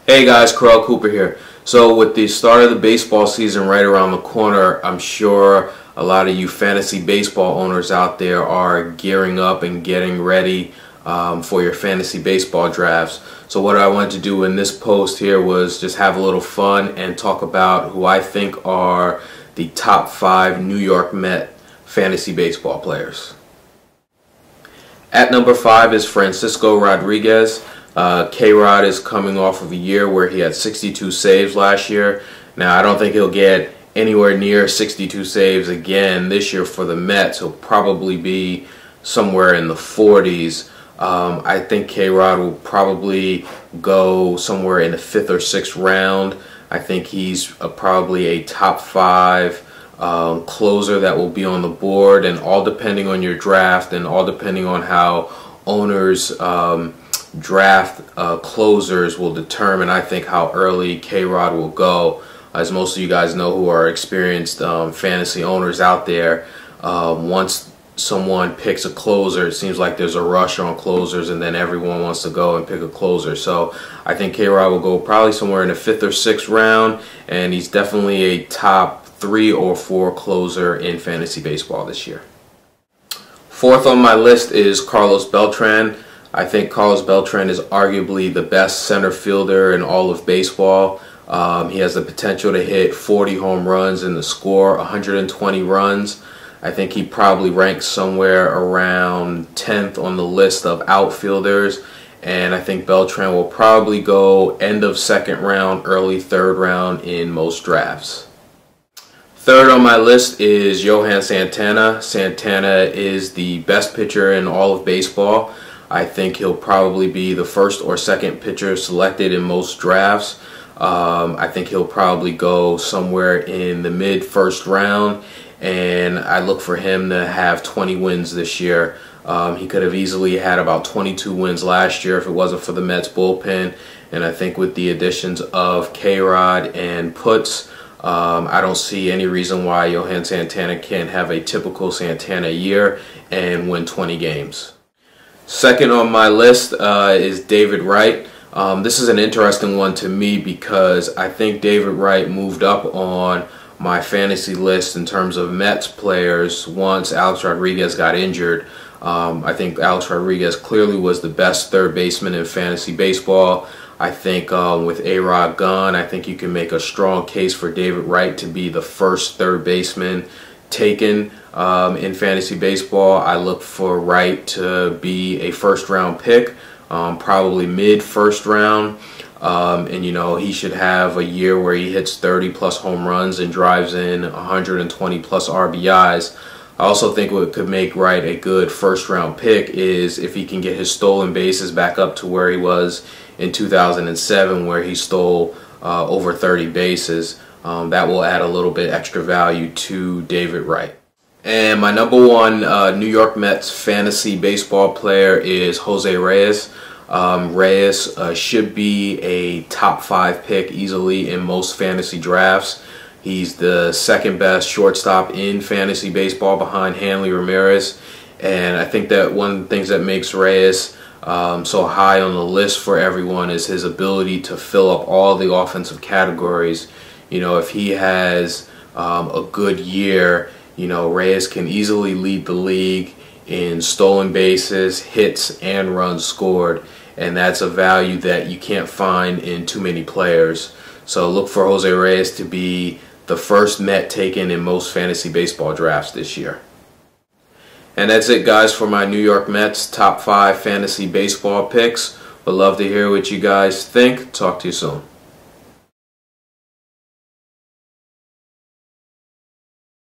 Hey guys, Carl Cooper here. So with the start of the baseball season right around the corner, I'm sure a lot of you fantasy baseball owners out there are gearing up and getting ready for your fantasy baseball drafts. So what I wanted to do in this post here was just have a little fun and talk about who I think are the top 5 New York Met fantasy baseball players. At number 5 is Francisco Rodriguez. K-Rod is coming off of a year where he had 62 saves last year. Now, I don't think he'll get anywhere near 62 saves again this year for the Mets. He'll probably be somewhere in the 40s. I think K-Rod will probably go somewhere in the 5th or 6th round. I think he's probably a top 5 closer that will be on the board, and all depending on your draft and all depending on how owners draft closers will determine, I think, how early K-Rod will go. As most of you guys know who are experienced fantasy owners out there, once someone picks a closer, it seems like there's a rush on closers and then everyone wants to go and pick a closer. So I think K-Rod will go probably somewhere in the 5th or 6th round, and he's definitely a top 3 or 4 closer in fantasy baseball this year. 4th on my list is Carlos Beltran. I think Carlos Beltran is arguably the best center fielder in all of baseball. He has the potential to hit 40 home runs and to score 120 runs. I think he probably ranks somewhere around 10th on the list of outfielders, and I think Beltran will probably go end of 2nd round, early 3rd round in most drafts. 3rd on my list is Johan Santana. Santana is the best pitcher in all of baseball. I think he'll probably be the 1st or 2nd pitcher selected in most drafts. I think he'll probably go somewhere in the mid-1st round, and I look for him to have 20 wins this year. He could have easily had about 22 wins last year if it wasn't for the Mets bullpen, and I think with the additions of K-Rod and Putz, I don't see any reason why Johan Santana can't have a typical Santana year and win 20 games. 2nd on my list is David Wright. This is an interesting one to me because I think David Wright moved up on my fantasy list in terms of Mets players once Alex Rodriguez got injured. I think Alex Rodriguez clearly was the best 3rd baseman in fantasy baseball. I think with A-Rod gone, I think you can make a strong case for David Wright to be the first 3rd baseman taken in fantasy baseball. I look for Wright to be a 1st round pick, probably mid-1st round, and you know, he should have a year where he hits 30 plus home runs and drives in 120 plus RBIs. I also think what could make Wright a good 1st round pick is if he can get his stolen bases back up to where he was in 2007, where he stole over 30 bases. That will add a little bit extra value to David Wright. And my number 1 New York Mets fantasy baseball player is Jose Reyes. Reyes should be a top 5 pick easily in most fantasy drafts. He's the 2nd best shortstop in fantasy baseball behind Hanley Ramirez. And I think that one of the things that makes Reyes so high on the list for everyone is his ability to fill up all the offensive categories. You know, if he has a good year, you know, Reyes can easily lead the league in stolen bases, hits, and runs scored. And that's a value that you can't find in too many players. So look for Jose Reyes to be the first Met taken in most fantasy baseball drafts this year. And that's it, guys, for my New York Mets top 5 fantasy baseball picks. Would love to hear what you guys think. Talk to you soon.